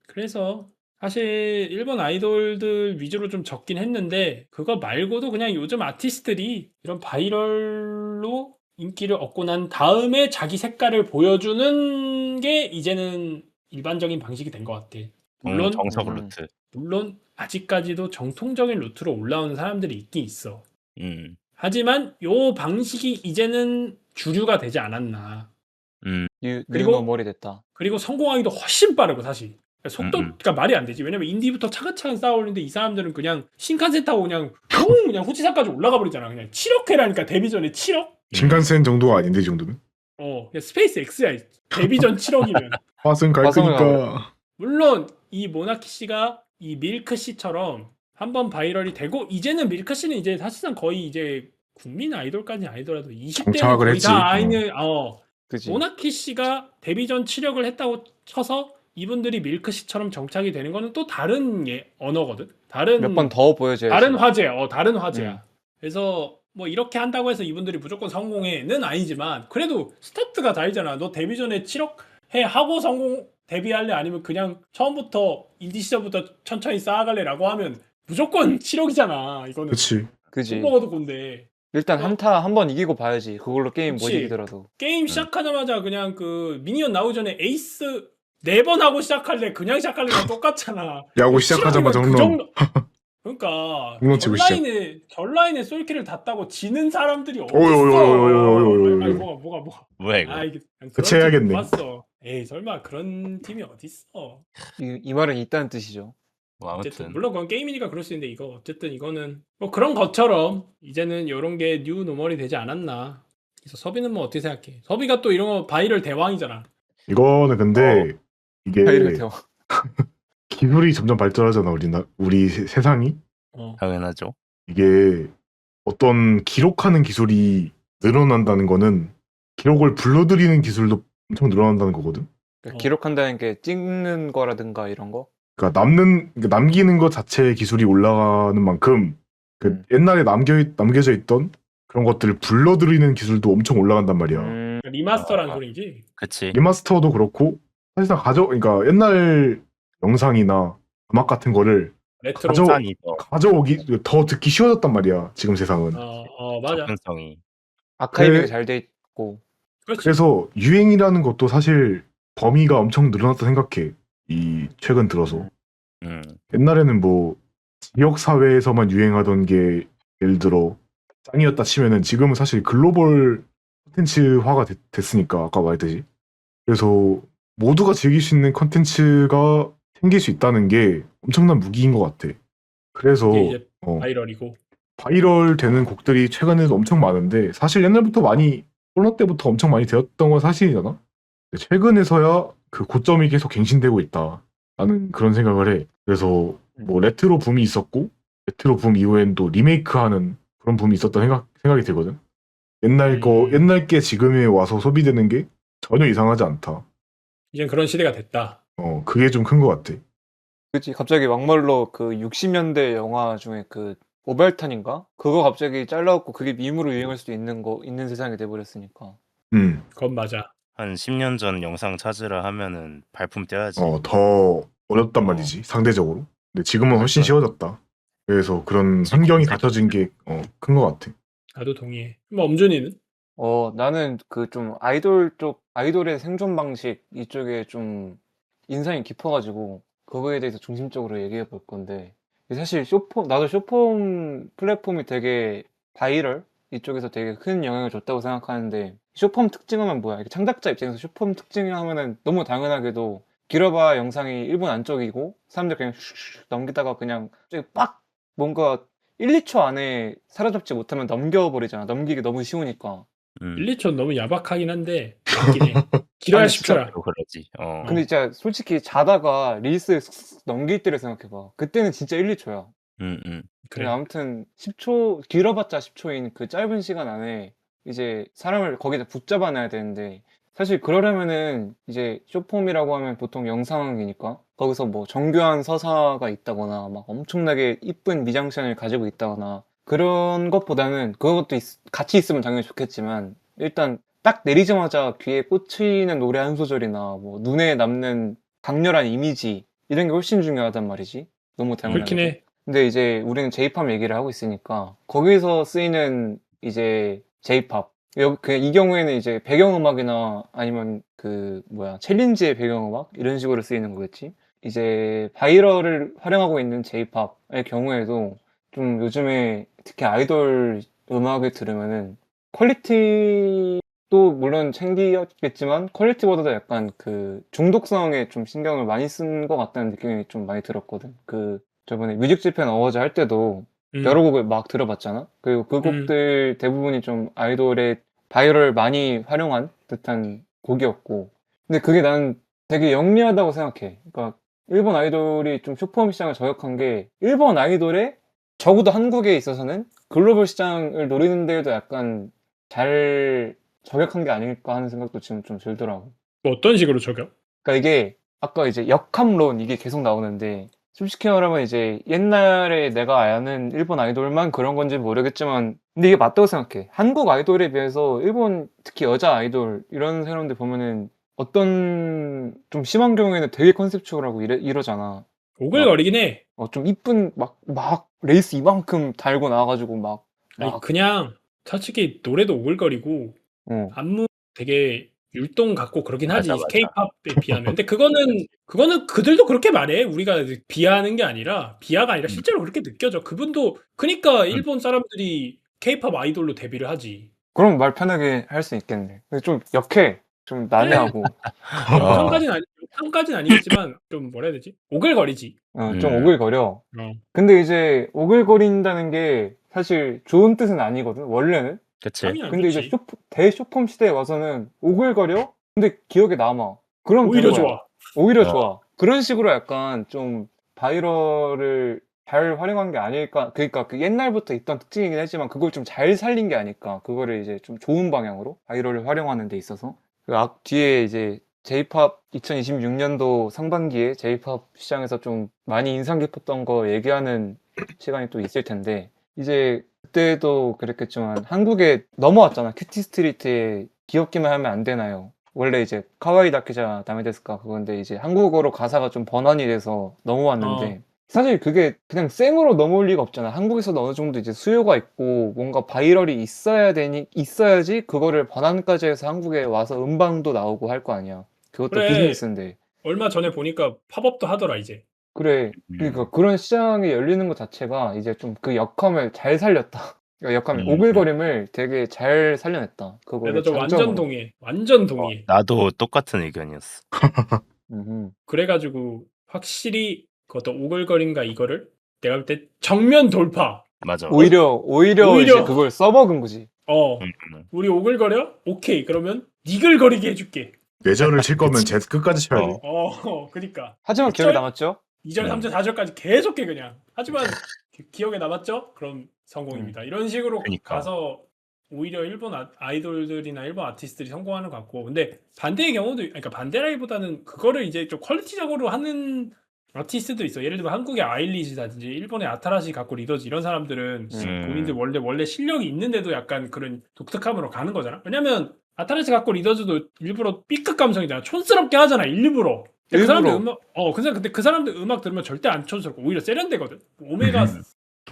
[SPEAKER 1] 그래서 사실 일본 아이돌들 위주로 좀 적긴 했는데 그거 말고도 그냥 요즘 아티스트들이 이런 바이럴로 인기를 얻고 난 다음에 자기 색깔을 보여주는 게 이제는 일반적인 방식이 된 것 같아. 물론
[SPEAKER 3] 정석 루트.
[SPEAKER 1] 물론 아직까지도 정통적인 루트로 올라오는 사람들이 있긴 있어. 하지만 요 방식이 이제는 주류가 되지 않았나. 그리고-
[SPEAKER 2] 뉴노멀이 됐다.
[SPEAKER 1] 그리고 성공하기도 훨씬 빠르고 사실. 속도가 말이 안 되지. 왜냐면 인디부터 차근차근 쌓아올리는데 이 사람들은 그냥 신칸센 타고 그냥 그냥 후지산까지 올라가 버리잖아. 그냥 7억 회라니까 데뷔 전에 7억?
[SPEAKER 4] 신간센 정도가 아닌데 이 정도면?
[SPEAKER 1] 그냥 스페이스 X야. 데뷔 전 7억이면.
[SPEAKER 4] 화승 갈
[SPEAKER 2] 화성을
[SPEAKER 4] 거니까.
[SPEAKER 1] 물론 이 모나키 씨가 이 밀크 씨처럼 한번 바이럴이 되고 이제는 밀크 씨는 이제 사실상 거의 이제 국민 아이돌까지 아니더라도 20대는
[SPEAKER 4] 정착을
[SPEAKER 1] 거의
[SPEAKER 4] 했지.
[SPEAKER 1] 다 아이는
[SPEAKER 2] 그지?
[SPEAKER 1] 모나키 씨가 데뷔 전 7억을 했다고 쳐서 이분들이 밀크 씨처럼 정착이 되는 거는 또 다른 언어거든. 다른
[SPEAKER 2] 몇 번 더 보여줘야지.
[SPEAKER 1] 다른 화제야. 다른 화제야. 그래서 뭐 이렇게 한다고 해서 이분들이 무조건 성공해는 아니지만 그래도 스타트가 다르잖아. 너 데뷔 전에 7억 해 하고 성공 데뷔할래 아니면 그냥 처음부터 인디 시절부터 천천히 쌓아갈래라고 하면 무조건 7억이잖아. 이거는
[SPEAKER 4] 그치.
[SPEAKER 2] 그지?
[SPEAKER 1] 먹어도 건데
[SPEAKER 2] 일단 한타 한 번 이기고 봐야지. 그걸로 게임 못
[SPEAKER 1] 그치.
[SPEAKER 2] 이기더라도.
[SPEAKER 1] 게임 시작하자마자 그냥 그 미니언 나오기 전에 에이스 4번 하고 시작할래 그냥 시작할래랑 똑같잖아.
[SPEAKER 4] 야구 시작하자마자 홈런.
[SPEAKER 1] 그러니까
[SPEAKER 4] 홈런 치고
[SPEAKER 1] 전라인에 솔킬을 다 따고 지는 사람들이
[SPEAKER 4] 오요요요요요요요.
[SPEAKER 1] 아니 뭐가
[SPEAKER 3] 뭐야 이거?
[SPEAKER 1] 이게 그런
[SPEAKER 4] 그치,
[SPEAKER 1] 팀
[SPEAKER 4] 해야겠네.
[SPEAKER 1] 못 봤어. 에이 설마 그런 팀이 어딨어.
[SPEAKER 2] 이 말은 있다는 뜻이죠.
[SPEAKER 3] 뭐
[SPEAKER 1] 어쨌든
[SPEAKER 3] 아무튼
[SPEAKER 1] 물론 그건 게임이니까 그럴 수 있는데 이거 어쨌든 이거는 뭐 그런 것처럼 이제는 이런 게 뉴 노멀이 되지 않았나. 그래서 서비는 뭐 어떻게 생각해? 서비가 또 이런 거 바이럴 대왕이잖아.
[SPEAKER 4] 이거는 근데 이게
[SPEAKER 2] 바이럴 대왕.
[SPEAKER 4] 기술이 점점 발전하잖아. 우리 세상이.
[SPEAKER 3] 당연하죠.
[SPEAKER 4] 이게 어떤 기록하는 기술이 늘어난다는 거는 기록을 불러들이는 기술도 엄청 늘어난다는 거거든.
[SPEAKER 2] 그러니까 기록한다는 게 찍는 거라든가 이런 거.
[SPEAKER 4] 그러니까 남기는 것 자체의 기술이 올라가는 만큼 그 옛날에 남겨져 있던 그런 것들을 불러들이는 기술도 엄청 올라간단 말이야.
[SPEAKER 1] 리마스터라는
[SPEAKER 3] 아.
[SPEAKER 1] 소리지.
[SPEAKER 3] 그치.
[SPEAKER 4] 리마스터도 그렇고 사실상 그러니까 옛날 영상이나 음악 같은 거를
[SPEAKER 1] 레트로.
[SPEAKER 3] 생산이 더
[SPEAKER 4] 가져오기 더 듣기 쉬워졌단 말이야. 지금 세상은.
[SPEAKER 1] 맞아.
[SPEAKER 3] 접근성이.
[SPEAKER 2] 아카이빙이
[SPEAKER 4] 그래-
[SPEAKER 2] 잘 돼 있고.
[SPEAKER 1] 그렇지.
[SPEAKER 4] 그래서 유행이라는 것도 사실 범위가 엄청 늘어났다 생각해. 이 최근 들어서.
[SPEAKER 3] 음.
[SPEAKER 4] 옛날에는 뭐 지역 사회에서만 유행하던 게 예를 들어 짱이었다 치면은 지금은 사실 글로벌 콘텐츠화가 됐으니까 아까 말했듯이. 그래서 모두가 즐길 수 있는 콘텐츠가 생길 수 있다는 게 엄청난 무기인 것 같아. 그래서
[SPEAKER 1] 이게 이제
[SPEAKER 4] 어,
[SPEAKER 1] 바이럴이고.
[SPEAKER 4] 바이럴 되는 곡들이 최근에도 엄청 많은데 사실 옛날부터 코로나 때부터 엄청 많이 되었던 건 사실이잖아. 근데 최근에서야 그 고점이 계속 갱신되고 있다라는 그런 생각을 해. 그래서 뭐 레트로 붐이 있었고 레트로 붐 이후엔 또 리메이크하는 그런 붐이 있었다 생각이 들거든. 옛날 게 지금에 와서 소비되는 게 전혀 이상하지 않다.
[SPEAKER 1] 이젠 그런 시대가 됐다.
[SPEAKER 4] 그게 좀 큰 것 같아.
[SPEAKER 2] 그치, 갑자기 막말로 그 60년대 영화 중에 그 오벨탄인가? 그거 갑자기 잘라갖고 그게 밈으로 유행할 수도 있는 세상이 돼버렸으니까.
[SPEAKER 1] 그건 맞아.
[SPEAKER 3] 한 10년 전 영상 찾으라 하면은 발품 떼야지.
[SPEAKER 4] 더 어렵단
[SPEAKER 3] 어.
[SPEAKER 4] 말이지, 상대적으로. 근데 지금은 훨씬
[SPEAKER 3] 그러니까.
[SPEAKER 4] 쉬워졌다. 그래서 그런 환경이 갖춰진 게 큰 것 같아.
[SPEAKER 1] 나도 동의해. 뭐 엄준이는?
[SPEAKER 2] 나는 그 좀 아이돌의 생존 방식 이쪽에 좀 인상이 깊어가지고 그거에 대해서 중심적으로 얘기해 볼 건데 사실 나도 쇼폼 플랫폼이 되게 바이럴 이쪽에서 되게 큰 영향을 줬다고 생각하는데 쇼폼 특징하면 뭐야? 이게 창작자 입장에서 쇼폼 특징하면은 너무 당연하게도 길어봐야 영상이 1분 안쪽이고 사람들 그냥 슉슉 넘기다가 그냥 갑자기 빡 뭔가 1, 2초 안에 사로잡지 못하면 넘겨버리잖아. 넘기기 너무 쉬우니까.
[SPEAKER 3] 1,
[SPEAKER 1] 1, 2초 너무 야박하긴 한데 맞긴 해. 길어야
[SPEAKER 2] 아니,
[SPEAKER 1] 10초야.
[SPEAKER 3] 그러지.
[SPEAKER 2] 근데 진짜 솔직히 자다가 릴스 슥슥 넘길 때를 생각해봐. 그때는 진짜 1, 2초야.
[SPEAKER 3] 음.
[SPEAKER 1] 그래.
[SPEAKER 2] 아무튼 10초, 길어봤자 10초인 그 짧은 시간 안에 이제 사람을 거기다 붙잡아놔야 되는데 사실 그러려면은 이제 쇼폼이라고 하면 보통 영상이니까 거기서 뭐 정교한 서사가 있다거나 막 엄청나게 이쁜 미장센을 가지고 있다거나 그런 것보다는 그것도 같이 있으면 당연히 좋겠지만 일단 딱 내리자마자 귀에 꽂히는 노래 한 소절이나 뭐 눈에 남는 강렬한 이미지 이런 게 훨씬 중요하단 말이지. 너무 당연하게.
[SPEAKER 1] 그렇긴 해.
[SPEAKER 2] 근데 이제 우리는 J-pop 얘기를 하고 있으니까 거기서 쓰이는 이제 J-pop 이 경우에는 이제 배경음악이나 아니면 그 뭐야 챌린지의 배경음악 이런 식으로 쓰이는 거겠지. 이제 바이럴을 활용하고 있는 J-pop의 경우에도 좀 요즘에 특히 아이돌 음악을 들으면은 퀄리티도 물론 챙기겠지만 퀄리티보다도 약간 그 중독성에 좀 신경을 많이 쓴 것 같다는 느낌이 좀 많이 들었거든. 저번에 뮤직재팬 어워즈 할 때도 여러 곡을 막 들어봤잖아. 그리고 그 곡들 대부분이 좀 아이돌의 바이럴을 많이 활용한 듯한 곡이었고 근데 그게 난 되게 영리하다고 생각해. 그러니까 일본 아이돌이 좀 쇼폼 시장을 저격한 게 일본 아이돌의 적어도 한국에 있어서는 글로벌 시장을 노리는 데에도 약간 잘 저격한 게 아닐까 하는 생각도 지금 좀 들더라고.
[SPEAKER 1] 뭐 어떤 식으로 저격?
[SPEAKER 2] 그러니까 이게 아까 이제 역함론 이게 계속 나오는데 솔직히 말하면 이제 옛날에 내가 아는 일본 아이돌만 그런 건지 모르겠지만 근데 이게 맞다고 생각해. 한국 아이돌에 비해서 일본 특히 여자 아이돌 이런 사람들 보면은 어떤 좀 심한 경우에는 되게 컨셉추얼하고 이러잖아.
[SPEAKER 1] 오글거리긴 해.
[SPEAKER 2] 좀 이쁜 막 레이스 이만큼 달고 나와가지고
[SPEAKER 1] 아니
[SPEAKER 2] 막
[SPEAKER 1] 그냥 솔직히 노래도 오글거리고
[SPEAKER 2] 어.
[SPEAKER 1] 안무 되게 율동 같고 그러긴 하지.
[SPEAKER 3] 맞아.
[SPEAKER 1] K-팝에 비하면. 근데 그거는 그들도 그렇게 말해. 우리가 비하하는 게 아니라 비하가 아니라 실제로 그렇게 느껴져. 그분도 그러니까 일본 사람들이 K-팝 아이돌로 데뷔를 하지.
[SPEAKER 2] 그럼 말 편하게 할 수 있겠네. 근데 좀 역해. 좀 난해하고.
[SPEAKER 1] 욕함까지는 아니겠지만 좀 뭐라 해야 되지? 오글거리지.
[SPEAKER 2] 좀 오글거려.
[SPEAKER 1] 어.
[SPEAKER 2] 근데 이제 오글거린다는 게 사실 좋은 뜻은 아니거든, 원래는.
[SPEAKER 3] 그치.
[SPEAKER 1] 당연히 안
[SPEAKER 2] 근데
[SPEAKER 1] 좋지.
[SPEAKER 2] 이제 대쇼폼 시대에 와서는 오글거려? 근데 기억에 남아. 그럼
[SPEAKER 1] 오히려
[SPEAKER 2] 되는 거야.
[SPEAKER 1] 좋아.
[SPEAKER 2] 오히려
[SPEAKER 3] 어.
[SPEAKER 2] 좋아. 그런 식으로 약간 좀 바이럴을 잘 활용한 게 아닐까. 그러니까 그 옛날부터 있던 특징이긴 하지만 그걸 좀 잘 살린 게 아닐까. 그거를 이제 좀 좋은 방향으로 바이럴을 활용하는 데 있어서. 뒤에 이제 J-pop 2026년도 상반기에 J-pop 시장에서 좀 많이 인상 깊었던 거 얘기하는 시간이 또 있을 텐데 이제 그때도 그랬겠지만 한국에 넘어왔잖아. 큐티 스트리트에 귀엽기만 하면 안 되나요? 원래 이제 카와이 다케자 다메데스까 그건데 이제 한국어로 가사가 좀 번안이 돼서 넘어왔는데 사실 그게 그냥 생으로 넘어올 리가 없잖아. 한국에서도 어느 정도 이제 수요가 있고 뭔가 바이럴이 있어야지 그거를 번안까지 해서 한국에 와서 음방도 나오고 할 거 아니야. 그것도
[SPEAKER 1] 그래.
[SPEAKER 2] 비즈니스인데.
[SPEAKER 1] 얼마 전에 보니까 팝업도 하더라 이제.
[SPEAKER 2] 그래. 그러니까 그런 시장이 열리는 것 자체가 이제 좀 그 역함을 잘 살렸다. 그러니까 역함이 오글거림을 되게 잘 살려냈다. 그거를
[SPEAKER 1] 그래서 저 완전
[SPEAKER 2] 장점으로.
[SPEAKER 1] 동의해. 완전 동의해.
[SPEAKER 3] 나도 똑같은 의견이었어.
[SPEAKER 2] 음흠.
[SPEAKER 1] 그래가지고 확실히 그것도 오글거림과 이거를 내가 볼 때 정면 돌파.
[SPEAKER 3] 맞아.
[SPEAKER 2] 오히려
[SPEAKER 1] 오히려-
[SPEAKER 2] 이제 그걸 써먹은 거지.
[SPEAKER 1] 우리 오글거려? 오케이. 그러면 니글거리게 해줄게.
[SPEAKER 4] 뇌절을 칠 거면 Z 끝까지 쳐야 돼.
[SPEAKER 1] 그니까.
[SPEAKER 2] 하지만 기억에 남았죠?
[SPEAKER 1] 2절, 3절, 4절까지 계속 해 그냥. 하지만 기억에 남았죠? 그럼 성공입니다. 이런 식으로
[SPEAKER 3] 그니까.
[SPEAKER 1] 가서 오히려 일본 아이돌들이나 일본 아티스트들이 성공하는 것 같고 근데 반대의 경우도 그러니까 반대라기보다는 그거를 이제 좀 퀄리티적으로 하는 아티스트도 있어. 예를 들면 한국의 아일리시라든지 일본의 아타라시 가쿠 리더즈 이런 사람들은 본인들 원래 실력이 있는데도 약간 그런 독특함으로 가는 거잖아. 왜냐면 아타라시 가쿠 리더즈도 일부러 B급 감성이잖아. 촌스럽게 하잖아. 일부러. 근데 그 사람들
[SPEAKER 2] 일부러.
[SPEAKER 1] 근데 그 사람들 음악 들으면 절대 안 촌스럽고 오히려 세련되거든. 오메가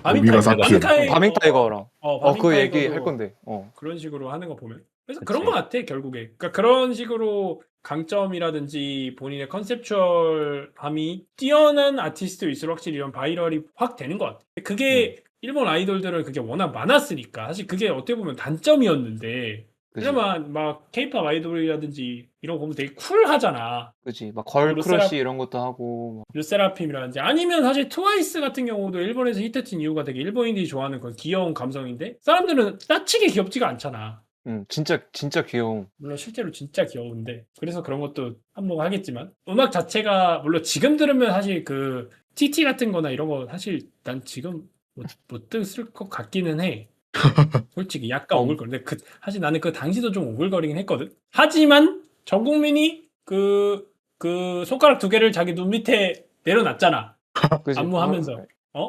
[SPEAKER 4] 오미가 사키.
[SPEAKER 2] 바밍 타이거랑.
[SPEAKER 1] 바밍
[SPEAKER 2] 그 얘기
[SPEAKER 1] 타이거도
[SPEAKER 2] 할 건데.
[SPEAKER 1] 그런 식으로 하는 거 보면 그래서
[SPEAKER 3] 그치.
[SPEAKER 1] 그런 거 같아 결국에. 그러니까 그런 식으로 강점이라든지 본인의 컨셉추얼함이 뛰어난 아티스트일수록 확실히 이런 바이럴이 확 되는 것 같아. 그게 일본 아이돌들은 그게 워낙 많았으니까 사실 그게 어떻게 보면 단점이었는데
[SPEAKER 2] 그지.
[SPEAKER 1] 왜냐면 막 케이팝 아이돌이라든지 이런 거 보면 되게 쿨하잖아.
[SPEAKER 2] 그지. 막 걸크러쉬 이런 것도 하고.
[SPEAKER 1] 르세라핌이라든지 아니면 사실 트와이스 같은 경우도 일본에서 히트친 이유가 되게 일본인들이 좋아하는 그런 귀여운 감성인데 사람들은 따치게 귀엽지가 않잖아.
[SPEAKER 2] 진짜 귀여움.
[SPEAKER 1] 물론 실제로 진짜 귀여운데 그래서 그런 것도 한몫하겠지만 음악 자체가 물론 지금 들으면 사실 그 TT 같은 거나 이런 거 사실 난 지금 못 들을 것 같기는 해. 솔직히 약간 오글거리는데 사실 나는 그 당시도 좀 오글거리긴 했거든. 하지만 전 국민이 그 손가락 두 개를 자기 눈 밑에 내려놨잖아.
[SPEAKER 2] 그지.
[SPEAKER 1] 안무하면서.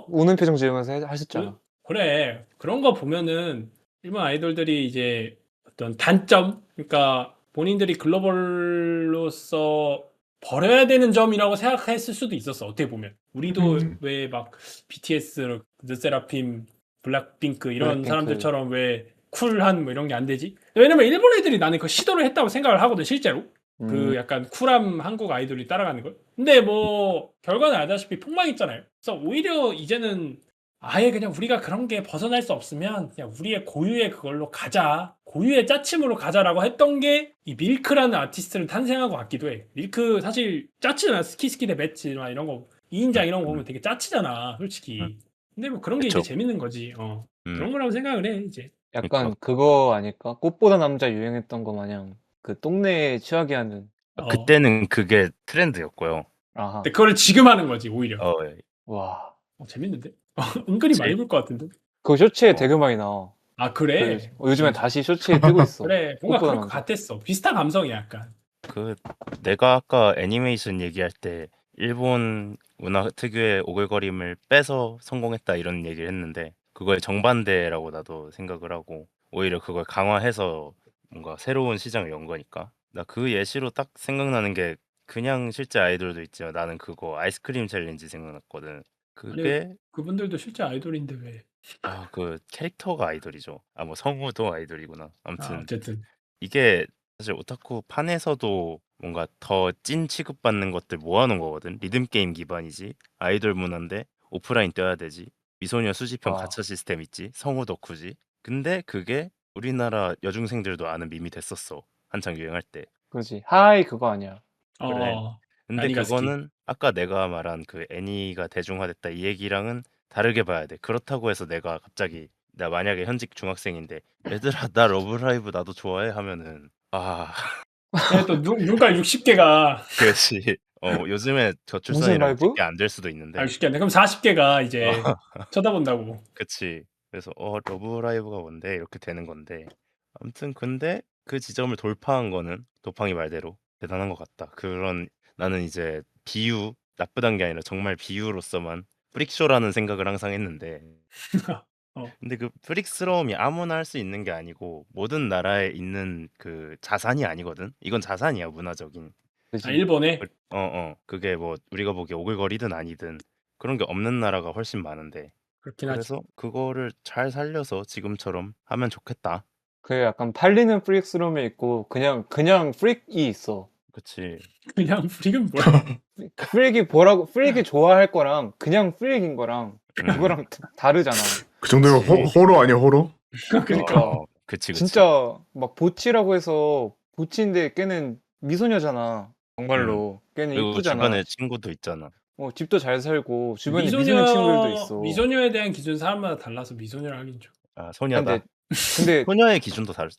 [SPEAKER 2] 우는 표정 지으면서 하셨잖아.
[SPEAKER 1] 그래. 그런 거 보면은 일본 아이돌들이 이제 어떤 단점, 그러니까 본인들이 글로벌로서 버려야 되는 점이라고 생각했을 수도 있었어. 어떻게 보면. 우리도 왜 막 BTS, 르세라핌, 블랙핑크 이런
[SPEAKER 2] 블랙핑크.
[SPEAKER 1] 사람들처럼 왜 쿨한 뭐 이런 게 안 되지? 왜냐면 일본 애들이 나는 그 시도를 했다고 생각을 하거든, 실제로. 그 약간 쿨함 한국 아이돌이 따라가는 걸. 근데 뭐 결과는 알다시피 폭망했잖아요. 그래서 오히려 이제는 아예 그냥 우리가 그런 게 벗어날 수 없으면 그냥 우리의 고유의 그걸로 가자. 고유의 짜침으로 가자라고 했던 게 이 밀크라는 아티스트를 탄생한 것 같기도 해. 밀크 사실 짜치잖아. 스키스키 대 매치나 이런 거 2인장 이런 거 보면 되게 짜치잖아, 솔직히. 근데 뭐 그런 게
[SPEAKER 3] 그쵸.
[SPEAKER 1] 이제 재밌는 거지. 그런 거라고 생각을 해, 이제.
[SPEAKER 2] 약간
[SPEAKER 3] 그러니까.
[SPEAKER 2] 그거 아닐까? 꽃보다 남자 유행했던 거 마냥 그 똥내에 취하게 하는.
[SPEAKER 3] 그때는 그게 트렌드였고요.
[SPEAKER 2] 아하.
[SPEAKER 1] 근데 그거를 지금 하는 거지, 오히려.
[SPEAKER 2] 와.
[SPEAKER 1] 재밌는데? 은근히
[SPEAKER 3] 그치.
[SPEAKER 1] 많이 볼 것 같은데?
[SPEAKER 2] 그거 쇼츠에 되게 많이 나와.
[SPEAKER 1] 아, 그래?
[SPEAKER 2] 요즘에 다시 쇼츠에 뜨고 있어.
[SPEAKER 1] 그래, 뭔가
[SPEAKER 2] 꽃보다
[SPEAKER 1] 그럴 것
[SPEAKER 2] 남자.
[SPEAKER 1] 같았어. 비슷한 감성이야, 약간.
[SPEAKER 3] 내가 아까 애니메이션 얘기할 때 일본 문화 특유의 오글거림을 빼서 성공했다 이런 얘기를 했는데 그거의 정반대라고 나도 생각을 하고 오히려 그걸 강화해서 뭔가 새로운 시장을 연 거니까 나 그 예시로 딱 생각나는 게 그냥 실제 아이돌도 있지만 나는 그거 아이스크림 챌린지 생각났거든. 그게
[SPEAKER 1] 그분들도 실제 아이돌인데 왜?
[SPEAKER 3] 그 캐릭터가 아이돌이죠. 뭐 성우도 아이돌이구나. 아무튼
[SPEAKER 1] 어쨌든.
[SPEAKER 3] 이게 사실 오타쿠 판에서도 뭔가 더 찐 취급받는 것들 모아놓은 거거든. 리듬 게임 기반이지. 아이돌 문화인데 오프라인 뛰어야 되지. 미소녀 수집형
[SPEAKER 2] 와.
[SPEAKER 3] 가챠 시스템 있지. 성우 덕후지. 근데 그게 우리나라 여중생들도 아는 밈이 됐었어. 한창 유행할 때.
[SPEAKER 2] 그지. 하이 그거 아니야.
[SPEAKER 3] 그래. 근데
[SPEAKER 1] 아니가스키.
[SPEAKER 3] 그거는 아까 내가 말한 그 애니가 대중화됐다 이 얘기랑은 다르게 봐야 돼. 그렇다고 해서 내가 갑자기 나 만약에 현직 중학생인데 얘들아 나 러브라이브 나도 좋아해 하면은
[SPEAKER 1] 또 눈깔 60개가
[SPEAKER 3] 그렇지. 요즘에
[SPEAKER 2] 무슨
[SPEAKER 3] 저출산이랑
[SPEAKER 2] 라이브?
[SPEAKER 3] 60개 안 될 수도 있는데
[SPEAKER 1] 60개. 그럼 40개가 이제 쳐다본다고.
[SPEAKER 3] 그치. 그래서 러브라이브가 뭔데 이렇게 되는 건데 아무튼 근데 그 지점을 돌파한 거는 도팡이 말대로 대단한 것 같다. 그런 나는 이제 비유 나쁘단 게 아니라 정말 비유로서만 프릭쇼라는 생각을 항상 했는데
[SPEAKER 1] 어.
[SPEAKER 3] 근데 그 프릭스러움이 아무나 할 수 있는 게 아니고 모든 나라에 있는 그 자산이 아니거든. 이건 자산이야 문화적인.
[SPEAKER 2] 그지?
[SPEAKER 1] 일본에
[SPEAKER 3] 그게 뭐 우리가 보기에 오글거리든 아니든 그런 게 없는 나라가 훨씬 많은데
[SPEAKER 1] 그렇긴 하지.
[SPEAKER 3] 그래서 그거를 잘 살려서 지금처럼 하면 좋겠다.
[SPEAKER 2] 그 약간 팔리는 프릭스룸에 있고 그냥 프릭이 있어.
[SPEAKER 3] 그치.
[SPEAKER 1] 그냥 프릭은 뭐야?
[SPEAKER 2] 프릭이 좋아할 거랑 그냥 프릭인 거랑 그거랑 다르잖아.
[SPEAKER 4] 그 정도면
[SPEAKER 1] 그치.
[SPEAKER 4] 호러 아니야 호러?
[SPEAKER 2] 그러니까
[SPEAKER 3] 그치.
[SPEAKER 2] 진짜 막 보치라고 해서 보치인데 걔는 미소녀잖아. 정말로 걔는
[SPEAKER 3] 그리고
[SPEAKER 2] 이쁘잖아.
[SPEAKER 3] 주변에 친구도 있잖아.
[SPEAKER 2] 집도 잘 살고 주변에 미소녀 친구들도 있어.
[SPEAKER 1] 미소녀에 대한 기준 사람마다 달라서 미소녀를 하긴 좀.
[SPEAKER 3] 아, 소녀다.
[SPEAKER 2] 근데
[SPEAKER 3] 소녀의 기준도 다르.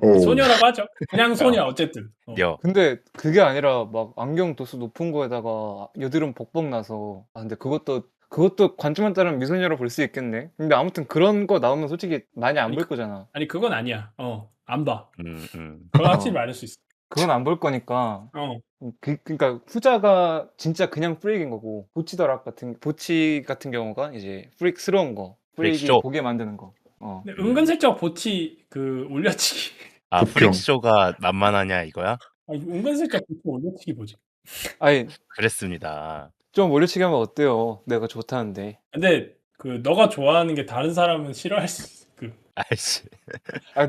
[SPEAKER 4] 오.
[SPEAKER 1] 소녀라고 하죠. 그냥 소녀 어쨌든.
[SPEAKER 3] 여.
[SPEAKER 2] 근데 그게 아니라 막 안경 도수 높은 거에다가 여드름 벅벅 나서 근데 그것도 관점에 따르면 미소녀로 볼 수 있겠네. 근데 아무튼 그런 거 나오면 솔직히 많이 안 볼 거잖아.
[SPEAKER 1] 아니 그건 아니야. 안 봐.
[SPEAKER 3] 음.
[SPEAKER 1] 그건 확실히 말할 수 있어.
[SPEAKER 2] 그건 안 볼 거니까.
[SPEAKER 1] 어.
[SPEAKER 2] 그러니까 후자가 진짜 그냥 프릭인 거고 보치 같은 경우가 이제 프릭스러운 거, 프릭이
[SPEAKER 3] 프릭쇼.
[SPEAKER 2] 보게 만드는 거.
[SPEAKER 1] 근데 은근슬쩍 보치 그 올려치기.
[SPEAKER 3] 아,
[SPEAKER 4] 부평.
[SPEAKER 3] 프릭쇼가 만만하냐 이거야?
[SPEAKER 1] 아니, 은근슬쩍 보치 올려치기 뭐지?
[SPEAKER 2] 아니
[SPEAKER 3] 그랬습니다.
[SPEAKER 2] 좀 올려치기 하면 어때요? 내가 좋다는데.
[SPEAKER 1] 근데 그 너가 좋아하는 게 다른 사람은 싫어할 수 있어.
[SPEAKER 3] 아이씨.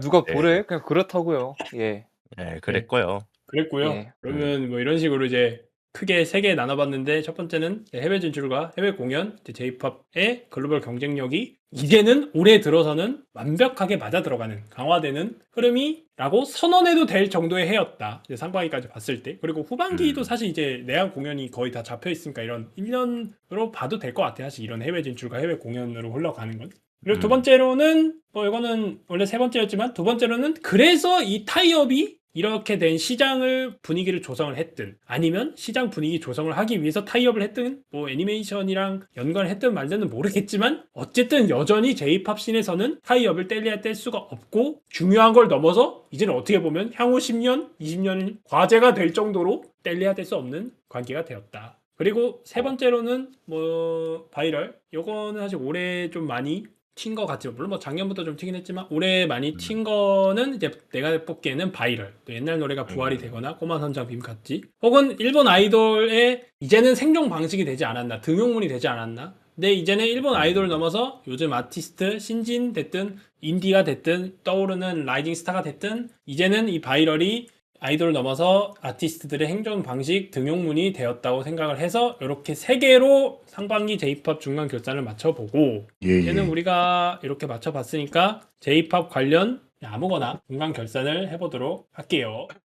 [SPEAKER 2] 누가
[SPEAKER 3] 네.
[SPEAKER 2] 보래? 그냥 그렇다고요. 예.
[SPEAKER 3] 네, 그랬고요.
[SPEAKER 1] 그랬고요.
[SPEAKER 2] 예.
[SPEAKER 1] 그러면 뭐 이런 식으로 이제 크게 3개 나눠봤는데 첫 번째는 해외 진출과 해외 공연, J-팝의 글로벌 경쟁력이 이제는 올해 들어서는 완벽하게 맞아 들어가는 강화되는 흐름이라고 선언해도 될 정도의 해였다. 이제 상반기까지 봤을 때. 그리고 후반기도 사실 이제 내한 공연이 거의 다 잡혀 있으니까 이런 1년으로 봐도 될 것 같아요. 사실 이런 해외 진출과 해외 공연으로 흘러가는 건. 그리고 두 번째로는 이거는 원래 세 번째였지만 두 번째로는 그래서 이 타이업이 이렇게 된 시장을 분위기를 조성을 했든 아니면 시장 분위기 조성을 하기 위해서 타이업을 했든 뭐 애니메이션이랑 연관을 했든 말든 모르겠지만 어쨌든 여전히 J-팝 씬에서는 타이업을 뗄래야 뗄 수가 없고 중요한 걸 넘어서 이제는 어떻게 보면 향후 10년, 20년 과제가 될 정도로 뗄래야 뗄 수 없는 관계가 되었다. 그리고 세 번째로는 뭐 바이럴 요거는 사실 올해 좀 많이 튄 거 같지만 물론 뭐 작년부터 좀 튀긴 했지만 올해 많이 튄 거는 이제 내가 뽑기에는 바이럴 또 옛날 노래가 부활이 되거나 꼬마 선장 빔 같지 혹은 일본 아이돌의 이제는 생존 방식이 되지 않았나 등용문이 되지 않았나 근데 이제는 일본 아이돌을 넘어서 요즘 아티스트 신진 됐든 인디가 됐든 떠오르는 라이징 스타가 됐든 이제는 이 바이럴이 아이돌을 넘어서 아티스트들의 행정 방식 등용문이 되었다고 생각을 해서 이렇게 3개로 상반기 J-팝 중간 결산을 맞춰보고 이제는 우리가 이렇게 맞춰봤으니까 J-팝 관련 아무거나 중간 결산을 해보도록 할게요.